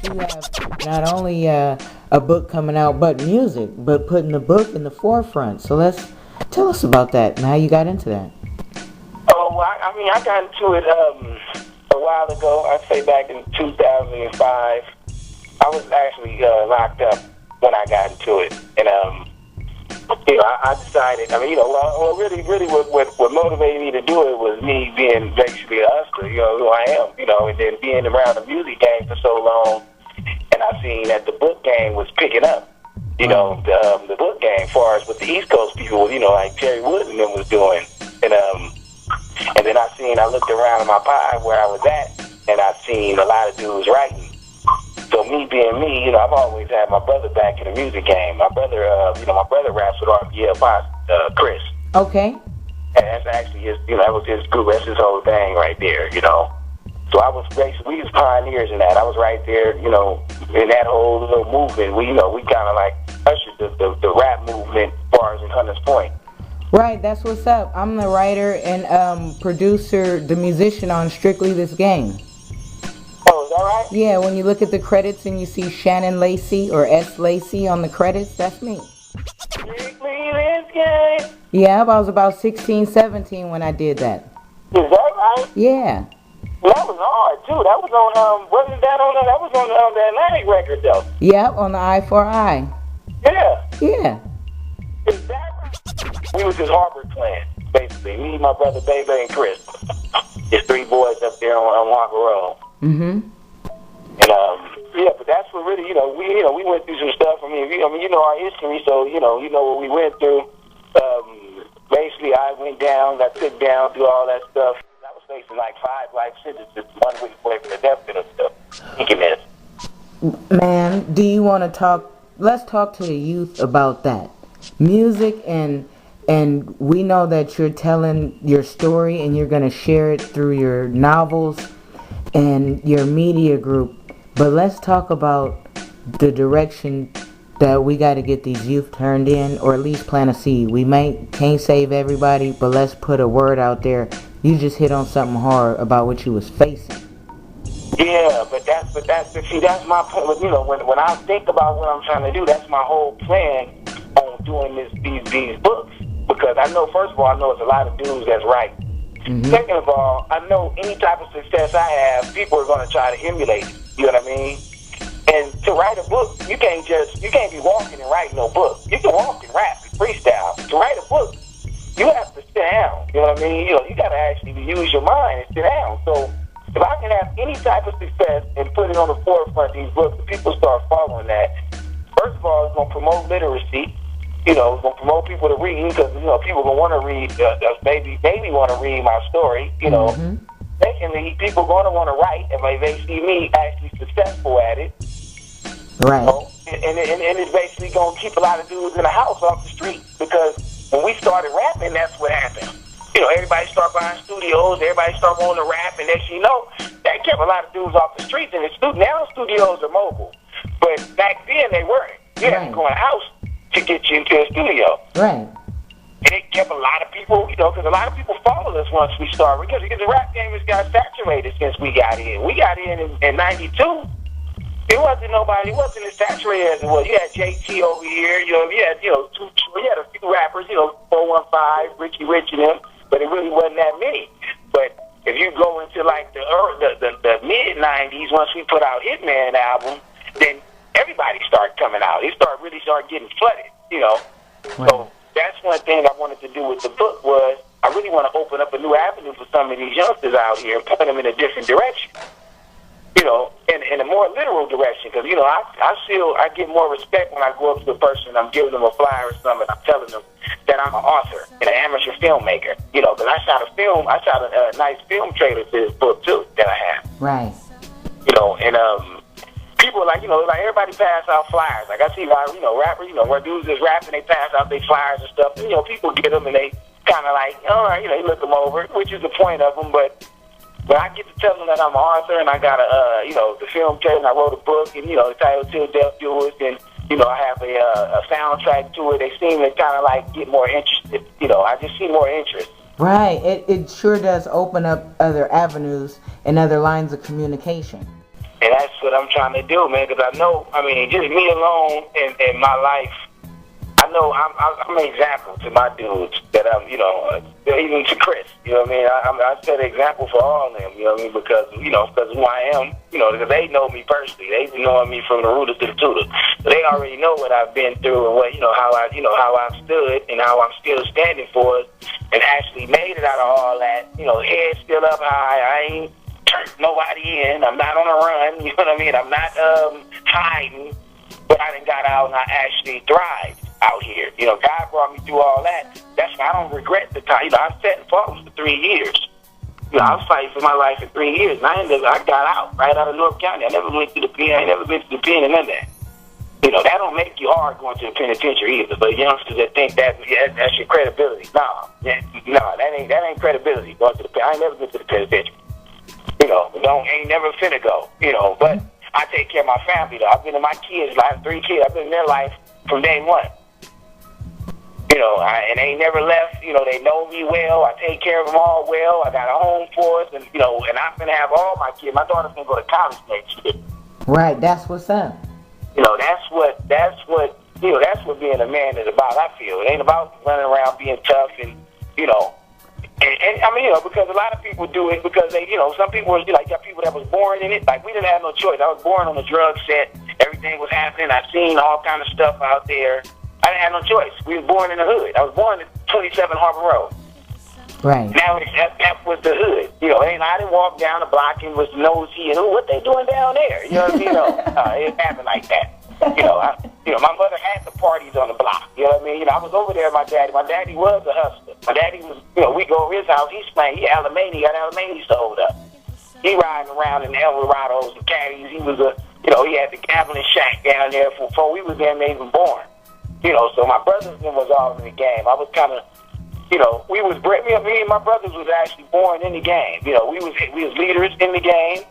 You have not only a book coming out, but music, but putting the book in the forefront. So tell us about that and how you got into that. Oh, I got into it a while ago. I'd say back in 2005. I was actually locked up when I got into it, and I decided. Really, what motivated me to do it was me being basically a hustler. Who I am. And then being around the music game for so long. And I seen that the book game was picking up, the book game, as far as what the East Coast people, like Terry Wood and them was doing. And then I looked around in my pie where I was at, and I seen a lot of dudes writing. So me being me, I've always had my brother back in the music game. My brother, my brother raps with Posse, Chris. Okay. And that's actually his, that was his group. That's his whole thing right there, So I was basically, we was pioneers in that. I was right there, in that whole little movement. We kind of like ushered the rap movement as far as in Hunters Point. Right, that's what's up. I'm the writer and producer, the musician on Strictly This Game. Oh, is that right? Yeah, when you look at the credits and you see Shannon LACY or S. LACY on the credits, that's me. Strictly This Game. Yeah, I was about 16, 17 when I did that. Is that right? Yeah. That was hard, too. That was on, wasn't that on, that was on the Atlantic record, though. Yeah, on the Eye for Eye. Yeah. Yeah. Is that right? We was his Harvard clan, basically. Me, my brother, Baby, and Chris. There's three boys up there on Walker Road. Mm-hmm. And, but that's what really, we went through some stuff. I mean, our history, so, you know what we went through. Basically, I went down, got took down, through all that stuff. Facing like 5 life sentences, 1 week away from the death penalty. Man, do you want to talk? Let's talk to the youth about that music, and we know that you're telling your story and you're going to share it through your novels and your media group. But let's talk about the direction that we got to get these youth turned in, or at least plant a seed. We can't save everybody, but let's put a word out there. You just hit on something hard about what you was facing. Yeah, but that's my point. When I think about what I'm trying to do, that's my whole plan on doing these books. Because I know, first of all, I know it's a lot of dudes that's right. Mm-hmm. Second of all, I know any type of success I have, people are going to try to emulate it. You know what I mean? And to write a book, you can't be walking and writing no book. You can walk and rap and freestyle. To write a book, you have to sit down. You know what I mean? You got to actually use your mind and sit down. So if I can have any type of success and put it on the forefront of these books, if people start following that, first of all, it's going to promote literacy. It's going to promote people to read, because, people are going to want to read, maybe want to read my story, Mm-hmm. Secondly, people are going to want to write if they see me actually successful at it. Right. And it's basically going to keep a lot of dudes in the house off the street, because when we started rapping, that's what happened. Everybody started buying studios, everybody started going to rap, and next thing you know, that kept a lot of dudes off the streets. And now studios are mobile, but back then they weren't. You had to go in a house to get you into a studio. Right. And it kept a lot of people, because a lot of people followed us once we started, because the rap game has got saturated since we got in. We got in 92. It wasn't as saturated as it was. You had JT over here, you had a few rappers, 415, Ricky Rich and them, but it really wasn't that many. But if you go into like the mid 90s, once we put out HITMAN album, then everybody started coming out. It really started getting flooded, Wow. So that's one thing I wanted to do with the book, was I really want to open up a new avenue for some of these youngsters out here and point them in a different direction. In a more literal direction, because I get more respect when I go up to a person, I'm giving them a flyer or something, I'm telling them that I'm an author and an amateur filmmaker. Because I shot a nice film trailer to this book too that I have. Right. And people like, like everybody pass out flyers. Like I see a lot of, rappers, where dudes is rapping, they pass out their flyers and stuff. And, people get them and they kind of like, all right, you look them over, which is the point of them. But when I get to tell them that I'm an author and I got the film tell and I wrote a book and, the title Till Death Do Us and, I have a soundtrack to it, they seem to kind of like get more interested. I just see more interest. Right. It sure does open up other avenues and other lines of communication. And that's what I'm trying to do, man, because I know, just me alone in my life, I know I'm an example to my dudes that I'm, even to Chris, I set an example for all of them, because of who I am, because they know me personally. They've been knowing me from the rooter to the tutor. So they already know what I've been through and what, how I've stood and how I'm still standing for it and actually made it out of all that, head still up high. I ain't turned nobody in. I'm not on a run, you know what I mean? I'm not hiding, but I done got out and I actually thrived out here. God brought me through all that. That's why I don't regret the time. I sat in Falls for 3 years. I was fighting for my life for 3 years. And I got out right out of North County. I never went to the pen. I ain't never been to the pen and none of that. That don't make you hard going to the penitentiary either. But youngsters that think that's your credibility. No, that ain't credibility going to the pen. I ain't never been to the penitentiary. Ain't never finna go. But I take care of my family though. I've been in my kids' life, 3 kids. I've been in their life from day one. And they ain't never left. They know me well. I take care of them all well. I got a home for us, and and I'm gonna have all my kids. My daughter's gonna go to college next year. Right, that's what's up. That's what being a man is about. I feel it ain't about running around being tough and because a lot of people do it because they, some people are like got people that was born in it. Like we didn't have no choice. I was born on a drug set. Everything was happening. I've seen all kind of stuff out there. I didn't have no choice. We was born in the hood. I was born at 27 Harbor Road. Right. Now that was the hood. I didn't walk down the block and was nosy and what they doing down there. You know what I mean? It happened like that. My mother had the parties on the block. You know what I mean? I was over there with my daddy. My daddy was a hustler. My daddy was, we go to his house. He got Alamany sold up. He riding around in Eldorados and caddies. He was he had the gambling shack down there before we was there even born. So my brothers was all in the game. I was kind of, we was me and my brothers was actually born in the game. We was leaders in the game.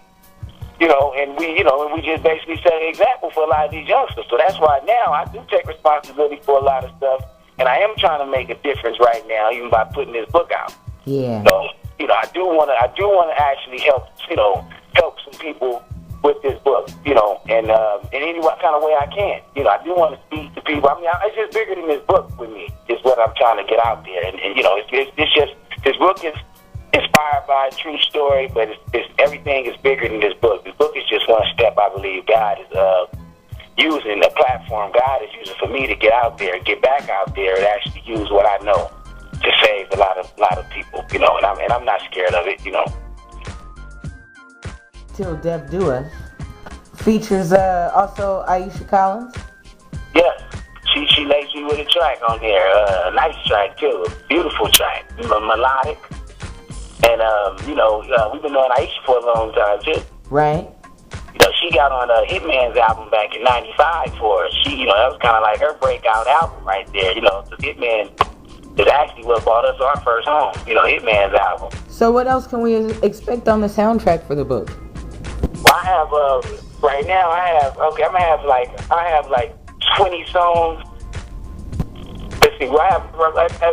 And we just basically set an example for a lot of these youngsters. So that's why now I do take responsibility for a lot of stuff, and I am trying to make a difference right now, even by putting this book out. Yeah. So I do want to actually help some people with this book, in any kind of way I can. I do want to speak to people. It's just bigger than this book with me. Is what I'm trying to get out there, and it's just this book is inspired by a true story, but everything is bigger than this book. This book is just one step. I believe God is using the platform God is using for me to get out there, get back out there, and actually use what I know to save a lot of people. And I'm not scared of it. Till Death Do Us features also Iyesha Collins. Yes, she lays me with a track on there, a nice track too, a beautiful track, melodic. And, we've been knowing Iyesha for a long time, too. Right. She got on HITMAN's album back in 95 for us. That was kind of like her breakout album right there. So HITMAN is actually what brought us our first home, HITMAN's album. So what else can we expect on the soundtrack for the book? Well, I have, right now, I have like 20 songs. Let's see,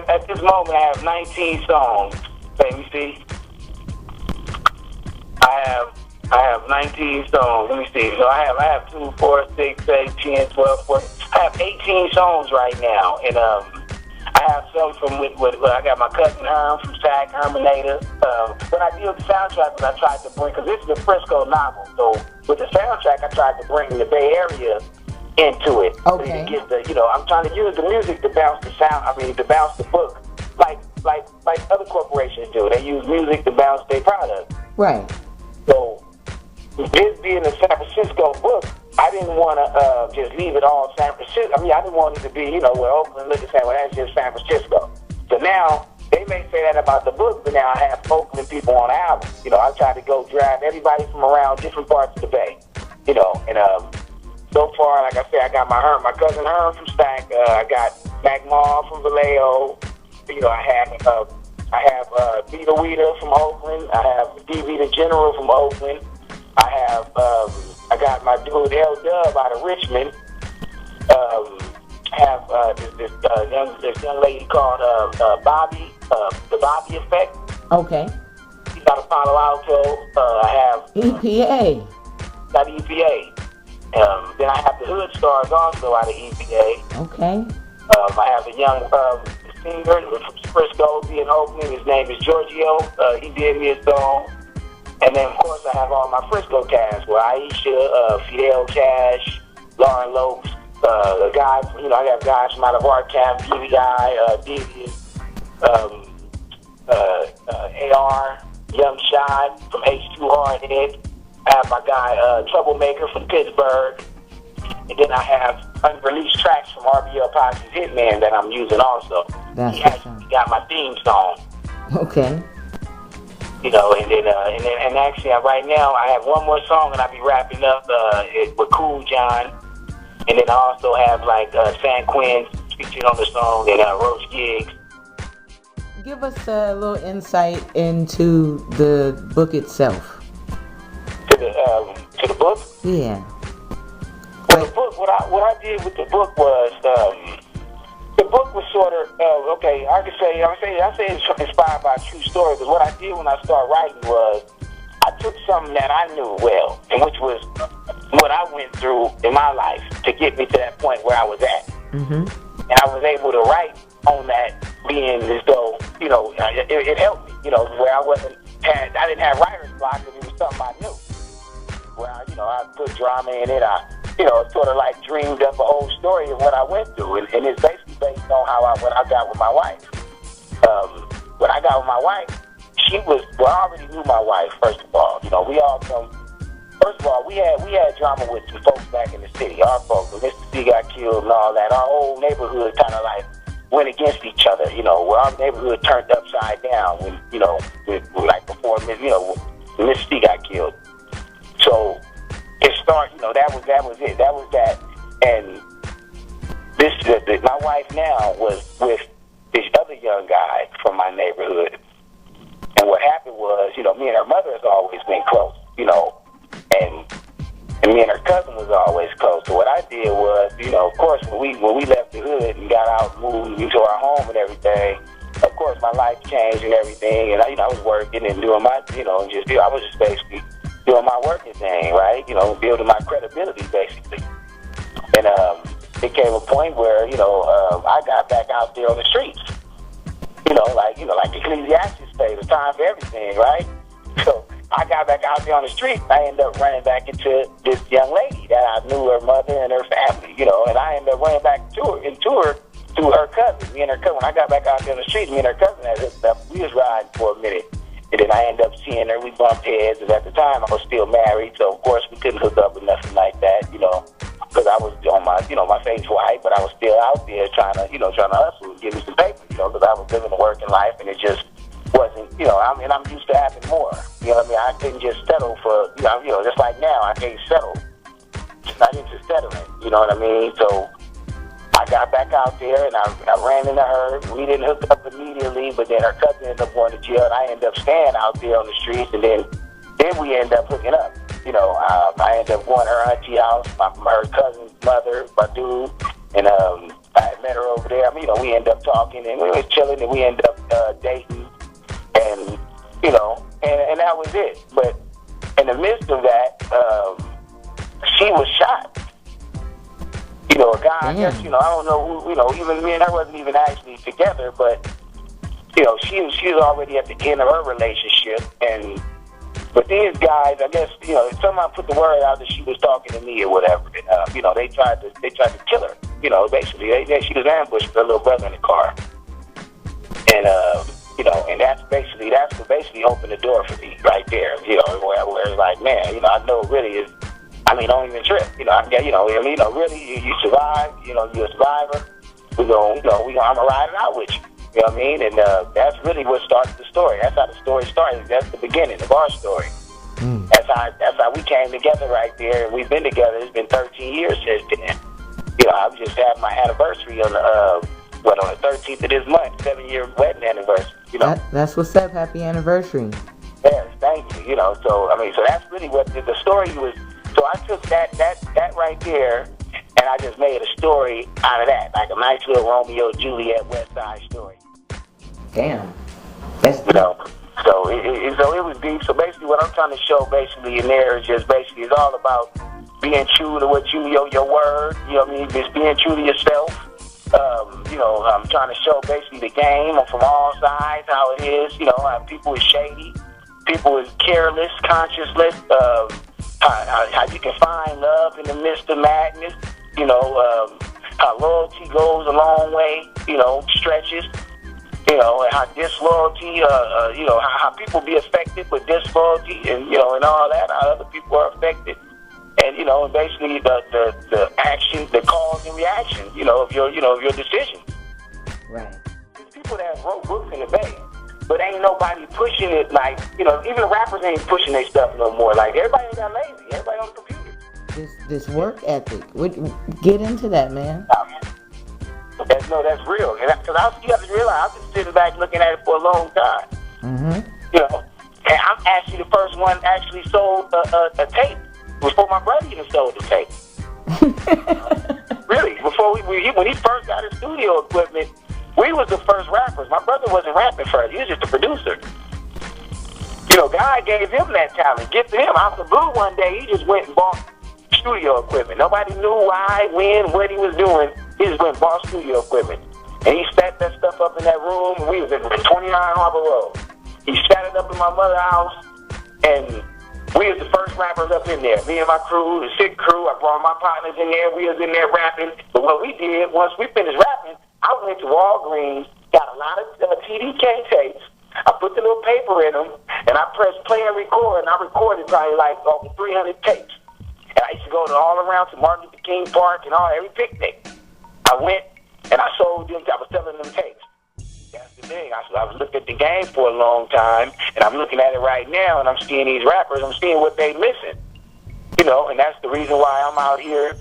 at this moment, I have 19 songs. Let me see. I have 19 songs. Let me see. So I have 2, 4, 6, 8, 10, 12, 14. I have 18 songs right now, and I have some from I got my cousin Herm from Tag Herminator. When I did the soundtrack, I tried to bring, because this is a Frisco novel, so with the soundtrack, I tried to bring the Bay Area into it. Okay. To get the, I'm trying to use the music to bounce the sound. To bounce the book. Like other corporations do. They use music to bounce their product. Right. So, this being a San Francisco book, I didn't want to just leave it all San Francisco. I didn't want it to be, where Oakland look and say, well, that's just San Francisco. So now, they may say that about the book, but now I have Oakland people on the album. I try to go drive everybody from around different parts of the Bay. you know, and so far, like I said, I got my cousin Herm from Stack. I got Mac Maul from Vallejo. You know, I have Vita Weeda from Oakland. I have DV the General from Oakland. I got my dude L Dub out of Richmond. I have this young lady called Bobby, the Bobby Effect. Okay. She's out of Palo Alto. I have EPA. Got EPA. Then I have the Hood Stars also out of EPA. Okay. I have a young singer from Frisco, in Oakland. His name is Giorgio. He did me a song. And then, of course, I have all my Frisco cast with Iyesha, Fidel Cash, Lauren Lopes, the guys, you know, I have guys from out of ARCAP, PVI, Devious, AR, Young Shot from H2 Hardhead. I have my guy, Troublemaker from Pittsburgh. And then I have unreleased tracks from RBL Posse's Hitman that I'm using also. That's he actually got my theme song. Okay. You know, and actually right now I have one more song and I'll be wrapping up with Cool John. And then I also have like San Quinn featured on the song and Roach Giggs. Give us a little insight into the book itself. To the book? Yeah. Well, the book, what I did with the book was, the book was sort of, okay, I say it's inspired by a true story, because what I did when I started writing was, I took something that I knew well, and which was what I went through in my life to get me to that point where I was at. Mm-hmm. And I was able to write on that, being as though, you know, it helped me, you know, where I didn't have writer's block, because it was something I knew. Where I put drama in it. I sort of like dreamed up a whole story of what I went through, and it's basically based on what I got with my wife. When I got with my wife, I already knew my wife. First of all, you know, we had drama with some folks back in the city. Our folks, when Mr. C got killed and all that, our whole neighborhood kind of like went against each other. You know, where our neighborhood turned upside down when, you know, like before, you know, when Mr. C got killed. So it started, you know, that was it. That was that. And my wife now was with this other young guy from my neighborhood. And what happened was, you know, me and her mother has always been close, you know, and me and her cousin was always close. So what I did was, you know, of course, when we left the hood and got out, moved into our home and everything, of course, my life changed and everything. And I was working and doing my, you know, I was just basically doing my working thing, right? You know, building my credibility, basically. And it came a point where, you know, I got back out there on the streets. You know, like Ecclesiastes say, the time for everything, right? So I got back out there on the street. I ended up running back into this young lady that I knew her mother and her family, you know, and I ended up running back to her through her cousin. Me and her cousin, when I got back out there on the street, me and her cousin had hooked up. We was riding for a minute. And then I ended up seeing her. We bumped heads. And at the time, I was still married. So, of course, we couldn't hook up or nothing like that, you know, because I was on my, you know, my face white, but I was still out there trying to hustle and give me some paper, you know, because I was living a working life and it just wasn't, you know, I mean, I'm used to having more. You know what I mean? I couldn't just settle for, you know, just like now, I can't settle. Not into settling, you know what I mean? So I got back out there and I ran into her. We didn't hook up immediately, but then her cousin ended up going to jail and I ended up staying out there on the streets, and then we ended up hooking up. You know, I ended up going to her auntie house, her cousin's mother, my dude, and I had met her over there. I mean, you know, we ended up talking and we was chilling and we ended up dating, and, you know, and that was it. But in the midst of that, she was shot. You know, a guy, I guess, you know, I don't know who, you know, even me and her wasn't even actually together, but, you know, she was already at the end of her relationship, but these guys, I guess, you know, someone put the word out that she was talking to me or whatever, and, you know, they tried to kill her, you know, basically, she was ambushed with her little brother in the car, and, you know, and that's what basically opened the door for me right there, you know, where it's like, man, you know, I know it really is. I mean, don't even trip. You know, really, you survive. You know, you're a survivor. I'm gonna ride it out with you. You know what I mean? And that's really what started the story. That's how the story started. That's the beginning of our story. That's how we came together right there, and we've been together. It's been 13 years since then. You know, I just had my anniversary on the 13th of this month, 7-year wedding anniversary. You know, that's what's up. Happy anniversary. Yes, thank you. You know, so I mean, so that's really what the story was. So I took that right there, and I just made a story out of that, like a nice little Romeo and Juliet West Side story. Damn. That's you know. So it was deep. So basically, what I'm trying to show basically in there is just basically it's all about being true to what your word. You know what I mean? Just being true to yourself. You know, I'm trying to show basically the game from all sides, how it is. You know, how people is shady, people is careless, conscienceless. How you can find love in the midst of madness. You know, how loyalty goes a long way. You know, stretches. You know, and how disloyalty, you know, how people be affected with disloyalty and, you know, and all that, how other people are affected. And, you know, and basically the action, the cause and reaction, you know, of your decisions. Right. There's people that wrote books in the Bay, but ain't nobody pushing it like, you know, even the rappers ain't pushing their stuff no more. Like, everybody ain't got lazy. Everybody on the computer. This work ethic. Get into that, man. That's real. Because you have to realize, I've been sitting back looking at it for a long time. Mm-hmm. You know, and I'm actually the first one actually sold a tape before my brother even sold the tape. Really, before when he first got his studio equipment, we was the first rappers. My brother wasn't rapping first; he was just a producer. You know, God gave him that talent, gifted him out the blue one day. He just went and bought studio equipment. Nobody knew why, when, what he was doing. He just went and bought studio equipment. And he set that stuff up in that room. We was in 29 Harbor Road. He set it up in my mother's house, and we was the first rappers up in there. Me and my crew, the sick crew, I brought my partners in there. We was in there rapping. But what we did, once we finished rapping, I went to Walgreens, got a lot of TDK tapes. I put the little paper in them, and I pressed play and record, and I recorded probably like over 300 tapes. And I used to go all around to Martin Luther King Park and every picnic. I went and I sold them. I was selling them tapes. That's the thing. I was looking at the game for a long time, and I'm looking at it right now, and I'm seeing these rappers. I'm seeing what they missing. You know, and that's the reason why I'm out here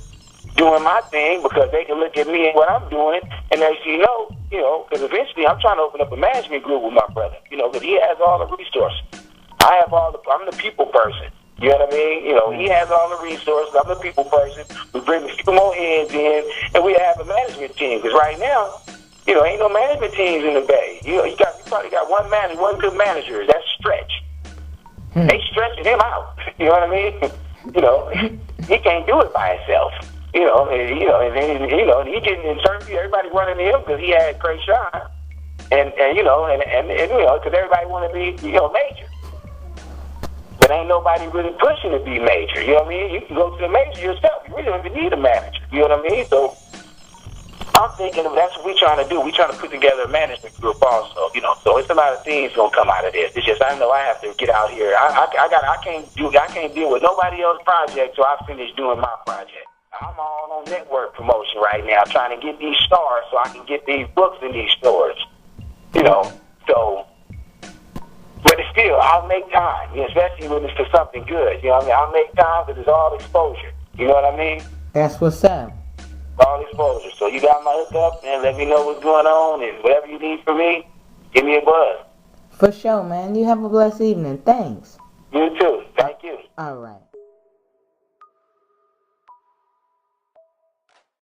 doing my thing, because they can look at me and what I'm doing, and they see, you know, because eventually I'm trying to open up a management group with my brother, you know, because he has all the resources. I'm the people person. You know what I mean? You know, he has all the resources. I'm the people person. We bring a few more heads in, and we have a management team. Because right now, you know, ain't no management teams in the Bay. You know, you probably got one good manager. That's Stretch. They stretching him out. You know what I mean? You know, he can't do it by himself. You know, and he getting in turkey. Everybody running to him because he had Krayshawn, and you know, and you know, because everybody want to be, you know, major. But ain't nobody really pushing to be major. You know what I mean? You can go to the major yourself. You really don't even need a manager. You know what I mean? So I'm thinking that's what we're trying to do. We're trying to put together a management group also. You know, so it's a lot of things gonna come out of this. It's just I know I have to get out here. I can't deal with nobody else's project, so I finish doing my project. I'm all on network promotion right now, trying to get these stars so I can get these books in these stores. You know, so. But it's still, I'll make time, you know, especially when it's for something good. You know what I mean? I'll make time because it's all exposure. You know what I mean? That's what's up. All exposure. So you got my hookup, and let me know what's going on, and whatever you need from me, give me a buzz. For sure, man. You have a blessed evening. Thanks. You too. Thank you. All right.